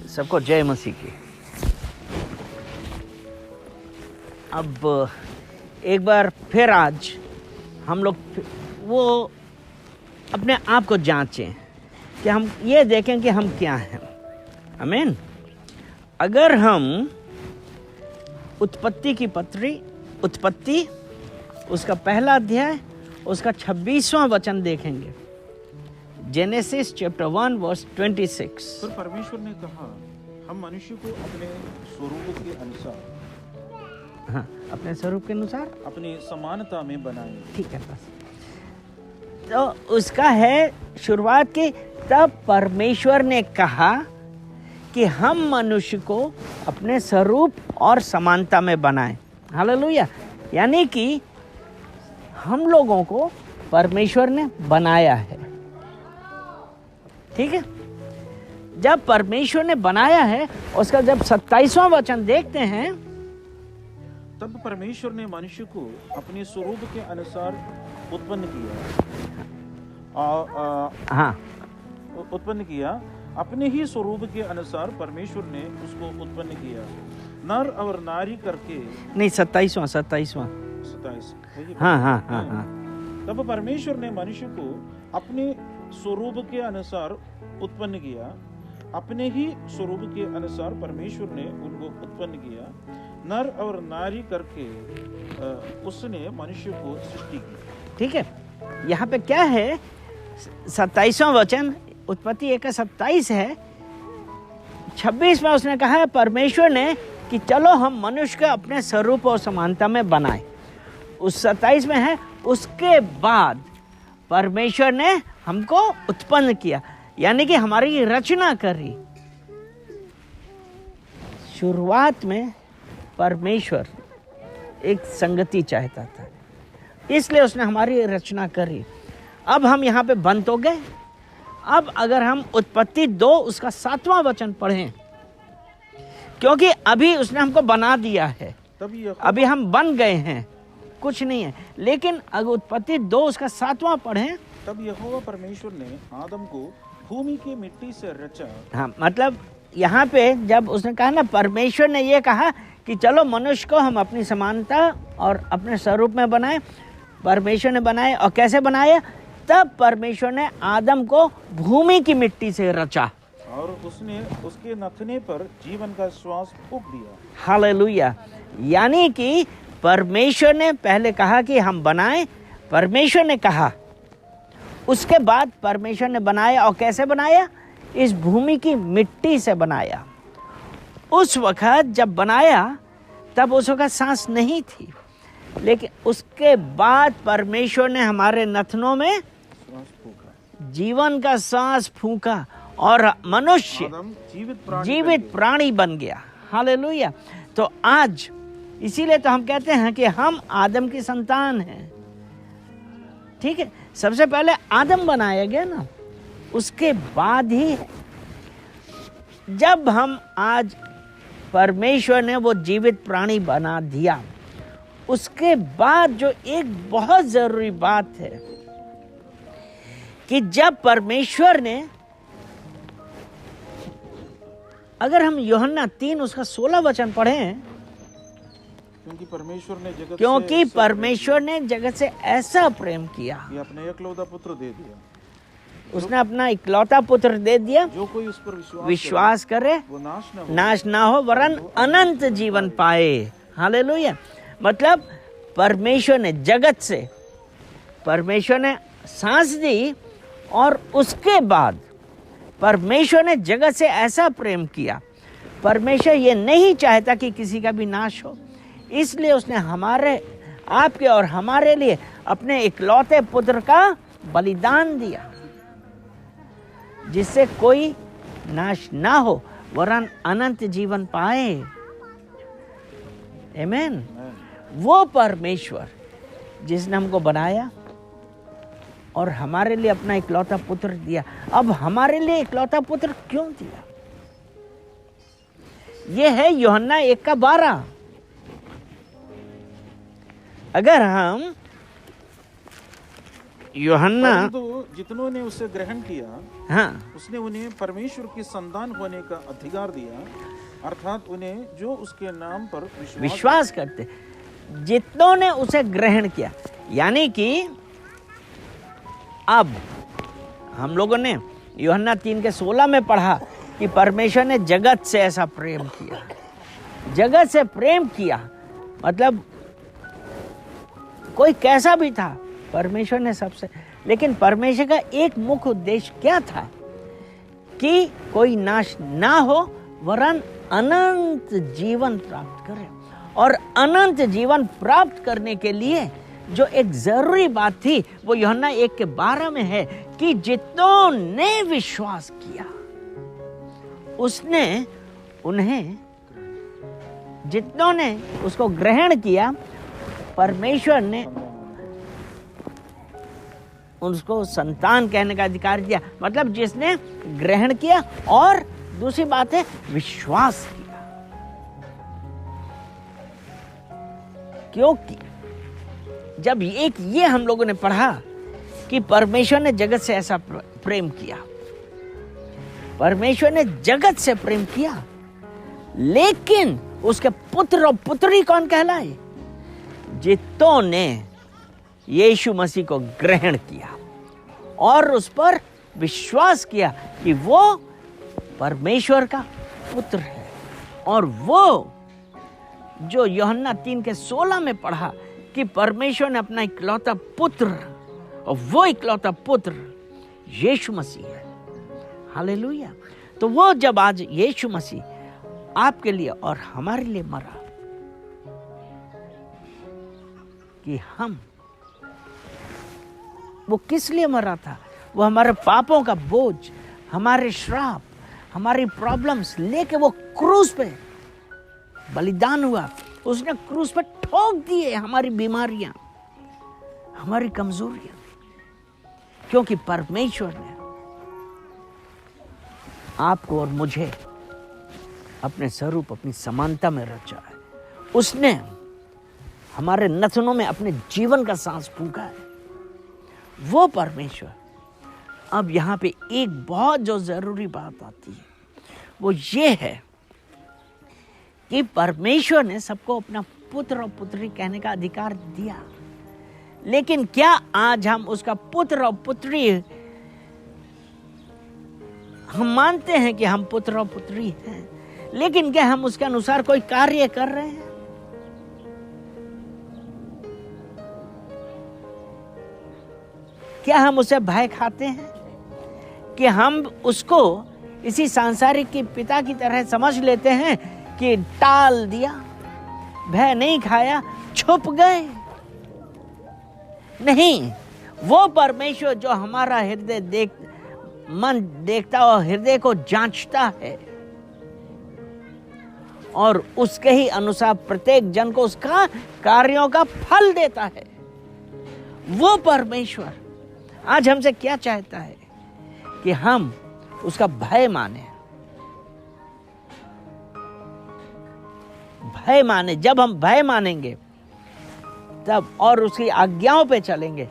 सबको जय मसीह की। अब एक बार फिर आज हम लोग वो अपने आप को जांचें कि हम ये देखें कि हम क्या हैं। आमीन। अगर हम उत्पत्ति उसका पहला अध्याय उसका 26वां वचन देखेंगे, जेनेसिस चैप्टर 1 वर्स 26। फिर परमेश्वर ने कहा, हम मनुष्य को अपने स्वरूप के अनुसार, हाँ, अपने स्वरूप के अनुसार, अपनी समानता में बनाए। ठीक है, बस। तो उसका है शुरुआत की, तब परमेश्वर ने कहा कि हम मनुष्य को अपने स्वरूप और समानता में बनाएं। हालेलुया। यानी कि हम लोगों को परमेश्वर ने बनाया है। ठीक है। जब परमेश्वर ने बनाया है, उसका जब 27वां वचन देखते हैं, तब परमेश्वर ने मनुष्य को अपने स्वरूप के अनुसार उत्पन्न किया। अपने ही स्वरूप के अनुसार परमेश्वर ने उसको उत्पन्न किया, नर और नारी करके। नहीं, 27वां। हाँ। तब परमेश्वर ने मनुष्य को अपने स्वरूप के अनुसार उत्पन्न किया, अपने ही स्वरूप के अनुसार परमेश्वर ने उनको उत्पन्न किया, नर और नारी करके उसने मनुष्य को सृष्टि की। ठीक है। यहाँ पे क्या है, 27वां वचन उत्पत्ति 1:27 है। 26 में उसने कहा है परमेश्वर ने कि चलो हम मनुष्य को अपने स्वरूप और समानता में बनाएं। उस 27 में है, उसके बाद परमेश्वर ने हमको उत्पन्न किया, यानी कि हमारी रचना करी। शुरुआत में परमेश्वर एक संगति चाहता था, इसलिए उसने हमारी रचना करी। अब हम यहाँ पे बंद तो गए। अब अगर हम उत्पत्ति 2 उसका 7वां वचन पढ़ें, क्योंकि अभी उसने हमको बना दिया है, अभी हम बन गए हैं, कुछ नहीं है। लेकिन अगर उत्पत्ति 2 उसका 7वां पढ़ें, तब यहोवा परमेश्वर ने आदम को भूमि की मिट्टी से रचा। हाँ, मतलब यहाँ पे जब उसने कहा ना, परमेश्वर ने ये कहा कि चलो मनुष्य को हम अपनी समानता और अपने स्वरूप में बनाए। परमेश्वर ने बनाए, और कैसे बनाया? तब परमेश्वर ने आदम को भूमि की मिट्टी से रचा और उसने उसके नथने पर जीवन का श्वास फूंक दिया। हालेलुया। यानी कि परमेश्वर ने पहले कहा कि हम बनाएं, परमेश्वर ने कहा, उसके बाद परमेश्वर ने बनाया। और कैसे बनाया? इस भूमि की मिट्टी से बनाया। उस वक्त जब बनाया तब उस वक्त सांस नहीं थी, लेकिन उसके बाद परमेश्वर ने हमारे नथनों में जीवन का सांस फूंका और मनुष्य जीवित प्राणी बन गया। हालेलुया। तो आज इसीलिए तो हम कहते हैं कि हम आदम की संतान हैं। ठीक है। सबसे पहले आदम बनाया गया ना, उसके बाद ही जब हम आज परमेश्वर ने वो जीवित प्राणी बना दिया, उसके बाद जो एक बहुत जरूरी बात है कि जब परमेश्वर ने, अगर हम यूहन्ना 3 उसका 16 वचन पढ़ें, क्योंकि परमेश्वर ने जगत से ऐसा प्रेम किया कि अपने इकलौता पुत्र दे दिया। उसने अपना इकलौता पुत्र दे दिया, जो कोई उस पर विश्वास करे वो नाश ना हो वरन अनंत जीवन पाए। हालेलुया। मतलब परमेश्वर ने जगत से, परमेश्वर ने सांस दी, और उसके बाद परमेश्वर ने जगत से ऐसा प्रेम किया। परमेश्वर ये नहीं चाहता कि किसी का भी नाश हो, इसलिए उसने हमारे, आपके और हमारे लिए अपने इकलौते पुत्र का बलिदान दिया, जिससे कोई नाश ना हो वरन अनंत जीवन पाए। आमीन। वो परमेश्वर जिसने हमको बनाया और हमारे लिए अपना इकलौता पुत्र दिया। अब हमारे लिए इकलौता पुत्र क्यों दिया? ये है यूहन्ना 1:12। अगर हम यूहन्ना, परंतु जितनों ने उसे ग्रहण किया, हाँ, उसने उन्हें परमेश्वर की संतान होने का अधिकार दिया, अर्थात उन्हें जो उसके नाम पर विश्वास करते, जितनों ने उसे ग्रहण किया। यानी कि अब हम लोगों ने यूहन्ना 3:16 में पढ़ा कि परमेश्वर ने जगत से ऐसा प्रेम किया। जगत से प्रेम किया मतलब कोई कैसा भी था, परमेश्वर ने सबसे, लेकिन परमेश्वर का एक मुख्य उद्देश्य क्या था कि कोई नाश ना हो वरन अनंत जीवन प्राप्त करे। और अनंत जीवन प्राप्त करने के लिए जो एक जरूरी बात थी वो यूहन्ना 1:12 में है कि जितनों ने विश्वास किया उसने उन्हें, जितनों ने उसको ग्रहण किया, परमेश्वर ने उसको संतान कहने का अधिकार दिया। मतलब जिसने ग्रहण किया और दूसरी बात है विश्वास किया। क्योंकि जब ये हम लोगों ने पढ़ा कि परमेश्वर ने जगत से ऐसा प्रेम किया, परमेश्वर ने जगत से प्रेम किया, लेकिन उसके पुत्र और पुत्री कौन कहलाए? जितनों ने यीशु मसीह को ग्रहण किया और उस पर विश्वास किया कि वो परमेश्वर का पुत्र है। और वो जो यूहन्ना 3:16 में पढ़ा कि परमेश्वर ने अपना इकलौता पुत्र, और वो इकलौता पुत्र यीशु मसीह है। हालेलुया। तो वो जब आज यीशु मसीह आपके लिए और हमारे लिए मरा कि हम, वो किस लिए मरा था? वो हमारे पापों का बोझ, हमारे श्राप, हमारी प्रॉब्लम्स लेके वो क्रूस पे बलिदान हुआ। उसने क्रूस पे ठोक दिए हमारी बीमारियां, हमारी कमजोरियां, क्योंकि परमेश्वर ने आपको और मुझे अपने स्वरूप, अपनी समानता में रचा है। उसने हमारे नथनों में अपने जीवन का सांस फूंका है। वो परमेश्वर, अब यहां पे एक बहुत जो जरूरी बात आती है वो ये है कि परमेश्वर ने सबको अपना पुत्र और पुत्री कहने का अधिकार दिया, लेकिन क्या आज हम उसका पुत्र और पुत्री, हम मानते हैं कि हम पुत्र और पुत्री हैं, लेकिन क्या हम उसके अनुसार कोई कार्य कर रहे हैं? क्या हम उसे भय खाते हैं कि हम उसको इसी सांसारिक के पिता की तरह समझ लेते हैं कि टाल दिया, भय नहीं खाया, छुप गए? नहीं, वो परमेश्वर जो हमारा हृदय मन देखता और हृदय को जांचता है और उसके ही अनुसार प्रत्येक जन को उसका कार्यों का फल देता है, वो परमेश्वर आज हमसे क्या चाहता है कि हम उसका भय माने। भय माने, जब हम भय मानेंगे तब और उसकी आज्ञाओं पे चलेंगे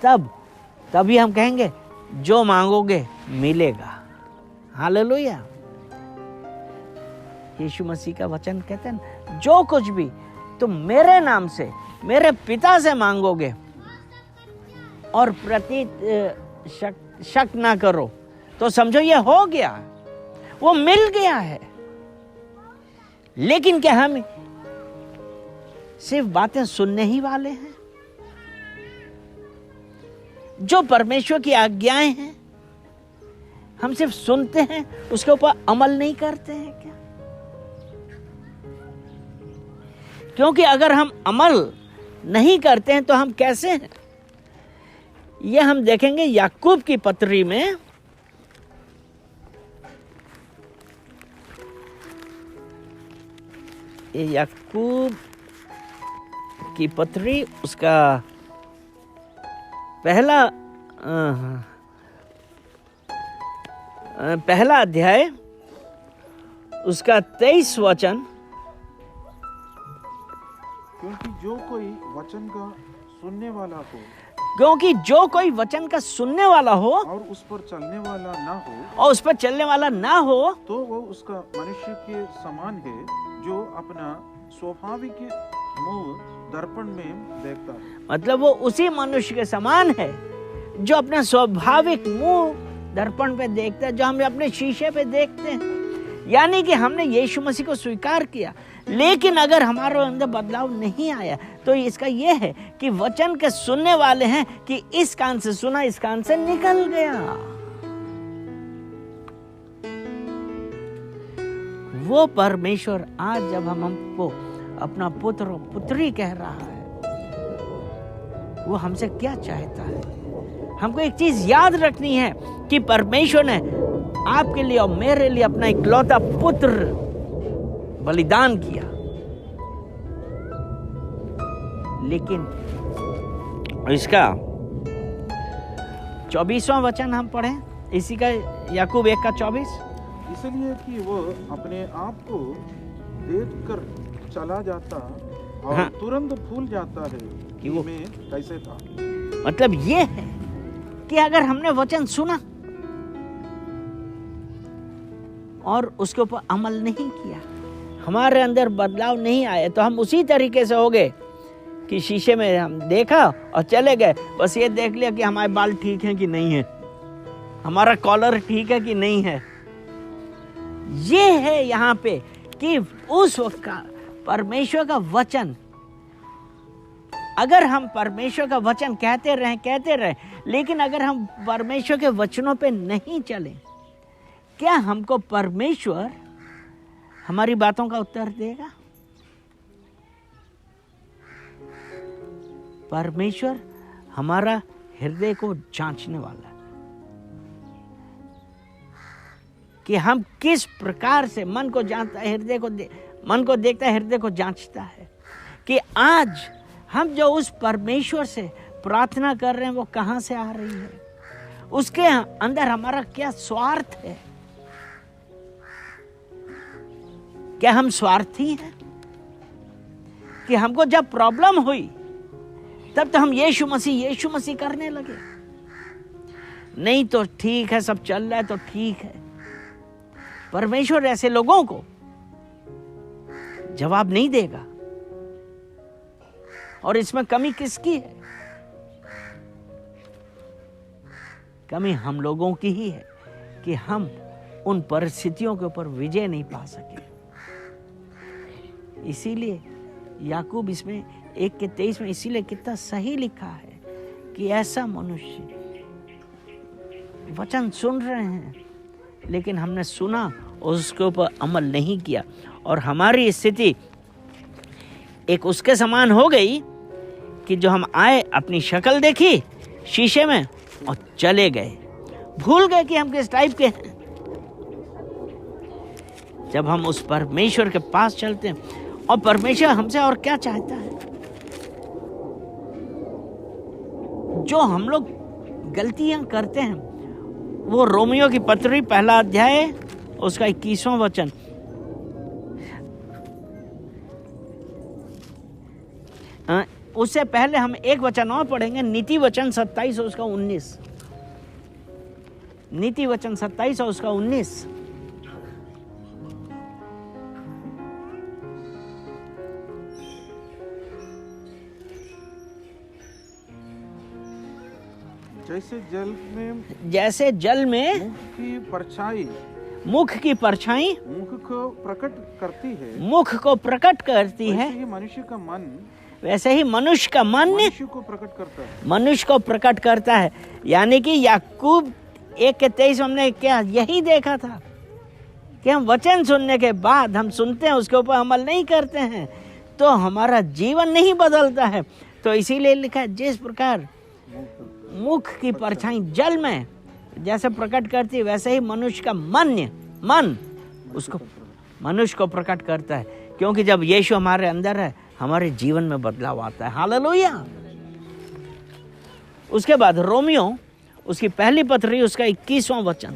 तभी हम कहेंगे जो मांगोगे मिलेगा। हालेलुया। यीशु मसीह का वचन कहते हैं जो कुछ भी तुम मेरे नाम से मेरे पिता से मांगोगे और शक ना करो तो समझो ये हो गया, वो मिल गया है। लेकिन क्या हम सिर्फ बातें सुनने ही वाले हैं? जो परमेश्वर की आज्ञाएं हैं हम सिर्फ सुनते हैं, उसके ऊपर अमल नहीं करते हैं क्या? क्योंकि अगर हम अमल नहीं करते हैं तो हम कैसे हैं? ये हम देखेंगे याकूब की पत्री में। ये याकूब की पत्री, उसका पहला अध्याय, उसका 23 वचन। क्योंकि जो कोई वचन का सुनने वाला हो क्योंकि जो कोई वचन का सुनने वाला हो और उस पर चलने वाला ना हो और उस पर चलने वाला ना हो, तो वो उसका मनुष्य के समान है जो अपना स्वाभाविक मुंह दर्पण में देखता है। मतलब वो उसी मनुष्य के समान है जो अपना स्वाभाविक मुंह दर्पण पे देखता है, जो हम अपने शीशे पे देखते हैं। यानी कि हमने यीशु मसीह को स्वीकार किया, लेकिन अगर हमारे अंदर बदलाव नहीं आया तो इसका यह है कि वचन के सुनने वाले हैं कि इस कान से सुना, इस कान से निकल गया। वो परमेश्वर आज जब हम हमको अपना पुत्र और पुत्री कह रहा है, वो हमसे क्या चाहता है? हमको एक चीज याद रखनी है कि परमेश्वर ने आपके लिए और मेरे लिए अपना इकलौता पुत्र बलिदान किया। लेकिन इसका 24वां वचन हम पढ़ें, इसी का याकूब 1:24। इसलिए कि वो अपने आप को देखकर चला जाता और हाँ। तुरंत भूल जाता है कि वो- मैं कैसे था। मतलब ये है कि अगर हमने वचन सुना और उसके ऊपर अमल नहीं किया, हमारे अंदर बदलाव नहीं आया, तो हम उसी तरीके से हो गए कि शीशे में हम देखा और चले गए, बस ये देख लिया कि हमारे बाल ठीक हैं कि नहीं है, हमारा कॉलर ठीक है कि नहीं है। ये है यहाँ पे कि उस वक्त का परमेश्वर का वचन, अगर हम परमेश्वर का वचन कहते रहें, लेकिन अगर हम परमेश्वर के वचनों पे नहीं चलें, क्या हमको परमेश्वर हमारी बातों का उत्तर देगा? परमेश्वर हमारा हृदय को जांचने वाला है कि हम किस प्रकार से मन को जानता है, मन को देखता है, हृदय को जांचता है कि आज हम जो उस परमेश्वर से प्रार्थना कर रहे हैं वो कहां से आ रही है, उसके अंदर हमारा क्या स्वार्थ है। क्या हम स्वार्थी हैं कि हमको जब प्रॉब्लम हुई तब तो हम यीशु मसीह करने लगे? नहीं तो ठीक है, सब चल रहा है तो ठीक है। परमेश्वर ऐसे लोगों को जवाब नहीं देगा। और इसमें कमी किसकी है? कमी हम लोगों की ही है कि हम उन परिस्थितियों के ऊपर विजय नहीं पा सके। इसीलिए याकूब इसमें 1:23 में इसीलिए कितना सही लिखा है कि ऐसा मनुष्य, वचन सुन रहे हैं लेकिन हमने सुना और उसके ऊपर अमल नहीं किया, और हमारी स्थिति एक उसके समान हो गई कि जो हम आए, अपनी शक्ल देखी शीशे में और चले गए, भूल गए कि हम किस टाइप के हैं। जब हम उस परमेश्वर के पास चलते हैं, और परमेश्वर हमसे और क्या चाहता है? जो हम लोग गलतियां करते हैं, वो रोमियो की पत्री 1 अध्याय उसका 21वां वचन, उससे पहले हम एक वचन और पढ़ेंगे, नीति वचन 27 और उसका 19। नीति वचन 27 और उसका 19। जैसे जल में मुख की परछाई मुख को प्रकट करती है, वैसे ही मनुष्य का मन मनुष्य को प्रकट करता है। यानी कि याकूब 1:23 हमने क्या यही देखा था कि हम वचन सुनने के बाद हम सुनते हैं, उसके ऊपर अमल नहीं करते हैं, तो हमारा जीवन नहीं बदलता है। तो इसीलिए लिखा है, जिस प्रकार मुख की परछाई जल में जैसे प्रकट करती है, वैसे ही मनुष्य का मन उसको मनुष्य को प्रकट करता है। क्योंकि जब यीशु हमारे अंदर है, हमारे जीवन में बदलाव आता है। हालेलुया। उसके बाद रोमियो उसकी पहली पत्री उसका 21वां वचन,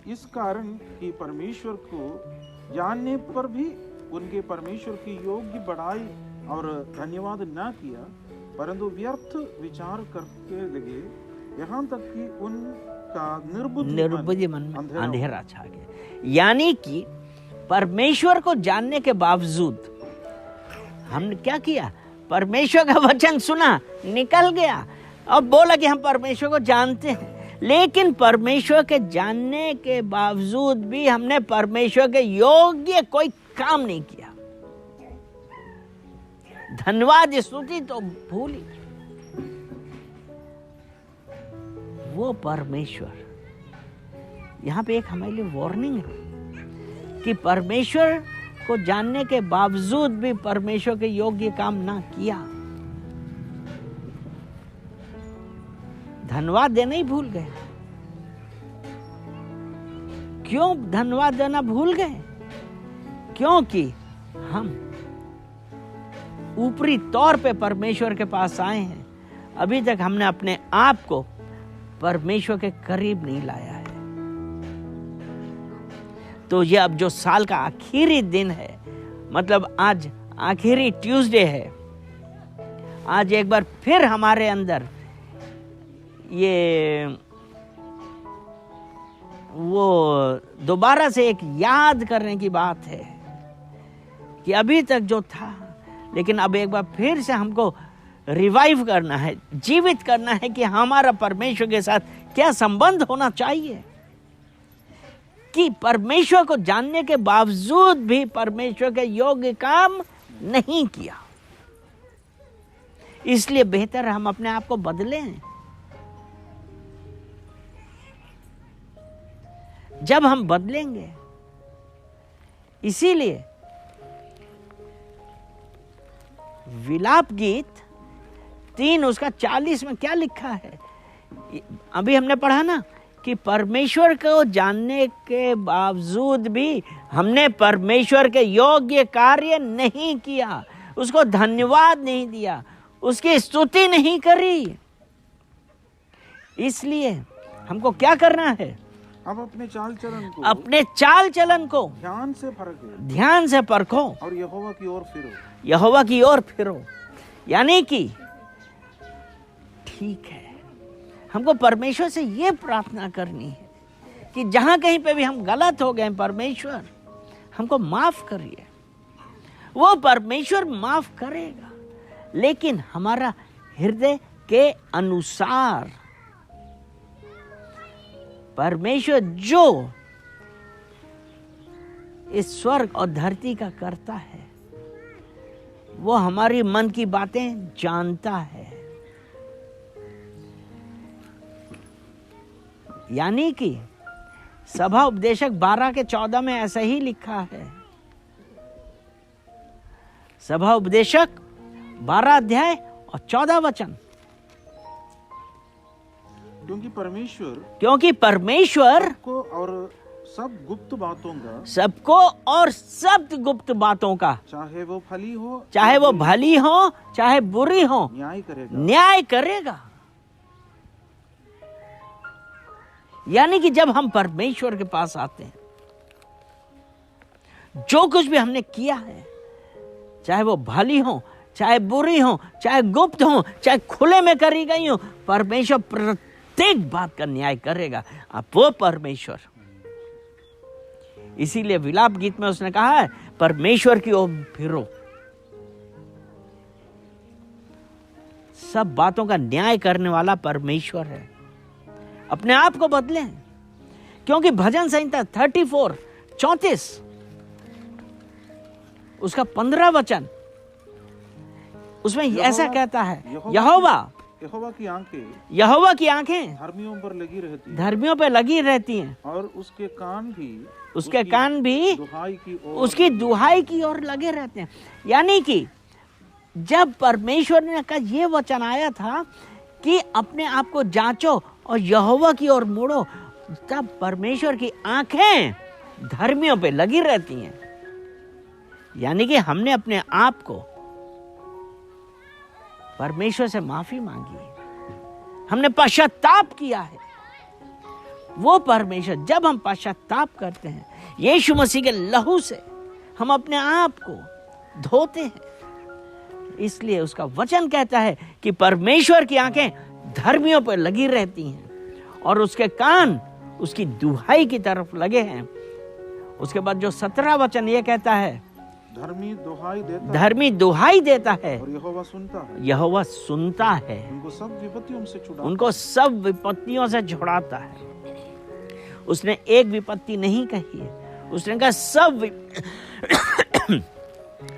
इस कारण कि परमेश्वर को जानने पर भी उनके परमेश्वर की योग्य बड़ाई और धन्यवाद ना किया, परंतु व्यर्थ विचार करके लगे, यहाँ तक कि उनका निर्बुद्धि मन में अंधेरा छा गया। यानी कि परमेश्वर को जानने के बावजूद हमने क्या किया? परमेश्वर का वचन सुना, निकल गया और बोला कि हम परमेश्वर को जानते हैं, लेकिन परमेश्वर के जानने के बावजूद भी हमने परमेश्वर के योग्य कोई काम नहीं किया। धन्यवाद स्तुति तो भूली। वो परमेश्वर, यहां पे एक हमारे लिए वार्निंग है कि परमेश्वर को जानने के बावजूद भी परमेश्वर के योग्य काम ना किया। धन्यवाद देना ही भूल गए। क्यों धन्यवाद देना भूल गए? क्योंकि हम ऊपरी तौर पे परमेश्वर के पास आए हैं, अभी तक हमने अपने आप को परमेश्वर के करीब नहीं लाया है। तो ये अब जो साल का आखिरी दिन है, मतलब आज आखिरी ट्यूसडे है, आज एक बार फिर हमारे अंदर ये वो दोबारा से एक याद करने की बात है कि अभी तक जो था, लेकिन अब एक बार फिर से हमको रिवाइव करना है, जीवित करना है कि हमारा परमेश्वर के साथ क्या संबंध होना चाहिए, कि परमेश्वर को जानने के बावजूद भी परमेश्वर के योग्य काम नहीं किया। इसलिए बेहतर हम अपने आप को बदलें। जब हम बदलेंगे, इसीलिए विलाप गीत 3 उसका 40 में क्या लिखा है? अभी हमने पढ़ा ना कि परमेश्वर को जानने के बावजूद भी हमने परमेश्वर के योग्य कार्य नहीं किया, उसको धन्यवाद नहीं दिया, उसकी स्तुति नहीं करी। इसलिए हमको क्या करना है? अब अपने चाल चलन को ध्यान से परखो और यहोवा की ओर फिरो। यानी कि ठीक है, हमको परमेश्वर से ये प्रार्थना करनी है कि जहां कहीं पे भी हम गलत हो गए, परमेश्वर हमको माफ करिए। वो परमेश्वर माफ करेगा, लेकिन हमारा हृदय के अनुसार। परमेश्वर जो इस स्वर्ग और धरती का करता है, वो हमारी मन की बातें जानता है। यानी कि सभा उपदेशक 12 के 14 में ऐसा ही लिखा है। सभा उपदेशक 12 अध्याय और 14 वचन। क्योंकि परमेश्वर को और सब गुप्त बातों का चाहे वो भली हो चाहे बुरी हो न्याय करेगा। यानी कि जब हम परमेश्वर के पास आते हैं, जो कुछ भी हमने किया है, चाहे वो भली हो चाहे बुरी हो, चाहे गुप्त हो चाहे खुले में करी गई हो, परमेश्वर प्रत्येक बात का न्याय करेगा। अब वो परमेश्वर, इसीलिए विलाप गीत में उसने कहा है परमेश्वर की ओर फिरो। सब बातों का न्याय करने वाला परमेश्वर है। अपने आप को बदलें, क्योंकि भजन संहिता 34 उसका 15 वचन, उसमें ऐसा कहता है, यहोवा की आंखें धर्मियों पर लगी रहती हैं और उसके कान भी उसकी दुहाई की ओर लगे रहते हैं। यानी कि जब परमेश्वर ने का ये वचन आया था कि अपने आप को जांचो और यहोवा की ओर मुड़ो, तब परमेश्वर की आंखें धर्मियों पे लगी रहती हैं। यानी कि हमने अपने आप को परमेश्वर से माफी मांगी है, हमने पश्चाताप किया है। वो परमेश्वर, जब हम पश्चाताप करते हैं, यीशु मसीह के लहू से हम अपने आप को धोते हैं। इसलिए उसका वचन कहता है कि परमेश्वर की आंखें धर्मियों पर लगी रहती हैं और उसके कान उसकी दुहाई की तरफ लगे हैं। उसके बाद जो 17 वचन ये कहता है, धर्मी दुहाई देता है और यहोवा सुनता है। यहोवा सुनता है, उनको सब विपत्तियों से छुड़ाता है। उसने एक विपत्ति नहीं कही है, उसने कहा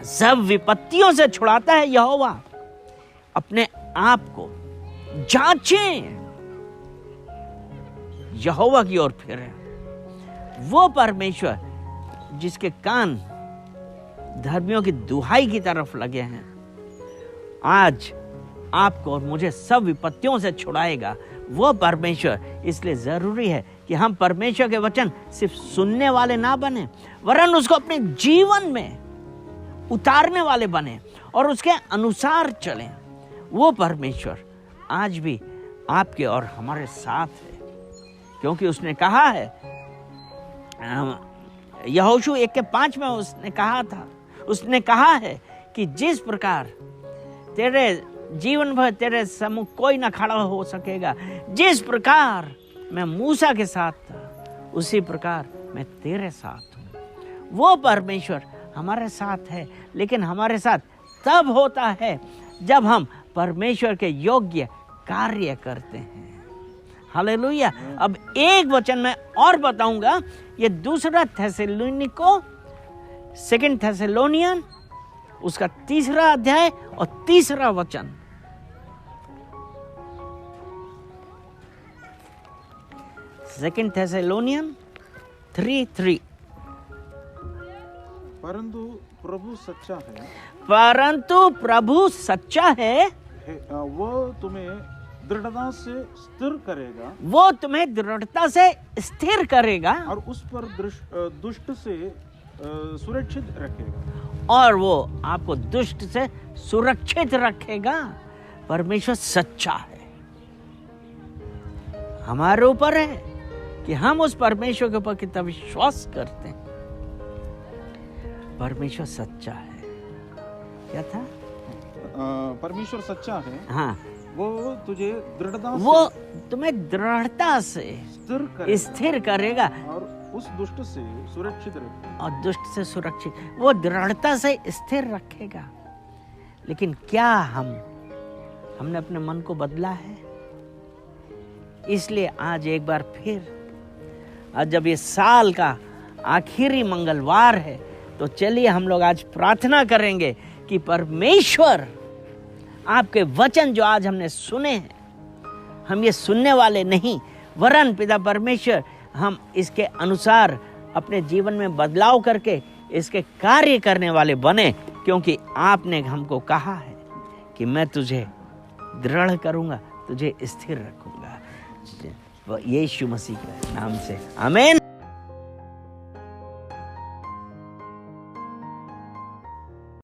सब विपत्तियों से छुड़ाता है यहोवा। अपने आप को जांचें, यहोवा की ओर फिरें। वो परमेश्वर जिसके कान धर्मियों की दुहाई की तरफ लगे हैं, आज आपको और मुझे सब विपत्तियों से छुड़ाएगा वो परमेश्वर। इसलिए जरूरी है कि हम परमेश्वर के वचन सिर्फ सुनने वाले ना बने, वरन उसको अपने जीवन में उतारने वाले बने और उसके अनुसार चलें। वो परमेश्वर आज भी आपके और हमारे साथ है, क्योंकि उसने कहा है, यहोशू 1:5 में उसने कहा है कि जिस प्रकार तेरे जीवन भर तेरे सम्मुख कोई ना खड़ा हो सकेगा, जिस प्रकार मैं मूसा के साथ था उसी प्रकार मैं तेरे साथ हूं। वो परमेश्वर हमारे साथ है, लेकिन हमारे साथ तब होता है जब हम परमेश्वर के योग्य कार्य करते हैं। हालेलुया। अब एक वचन मैं और बताऊंगा, ये 2 थेसलोनियन उसका 3 अध्याय और 3 वचन। 2 थेसलोनियन 3:3। परंतु प्रभु सच्चा है, वो तुम्हें दृढ़ता से स्थिर करेगा और उस पर दुष्ट से सुरक्षित रखेगा। और वो आपको दुष्ट से सुरक्षित रखेगा। परमेश्वर सच्चा है। हमारे ऊपर है कि हम उस परमेश्वर के ऊपर कितना विश्वास करते हैं। परमेश्वर सच्चा है। क्या था? परमेश्वर सच्चा है। हाँ, वो तुम्हें दृढ़ता से स्थिर करेगा और उस दुष्ट से सुरक्षित रखेगा। और दुष्ट से सुरक्षित, वो दृढ़ता से स्थिर रखेगा। लेकिन क्या हमने अपने मन को बदला है? इसलिए आज एक बार फिर, आज जब ये साल का आखिरी मंगलवार है, तो चलिए हम लोग आज प्रार्थना करेंगे कि परमेश्वर आपके वचन जो आज हमने सुने हैं, हम ये सुनने वाले नहीं, वरन पिता परमेश्वर हम इसके अनुसार अपने जीवन में बदलाव करके इसके कार्य करने वाले बने, क्योंकि आपने हमको कहा है कि मैं तुझे दृढ़ करूंगा, तुझे स्थिर रखूंगा। यीशु मसीह के नाम से आमीन।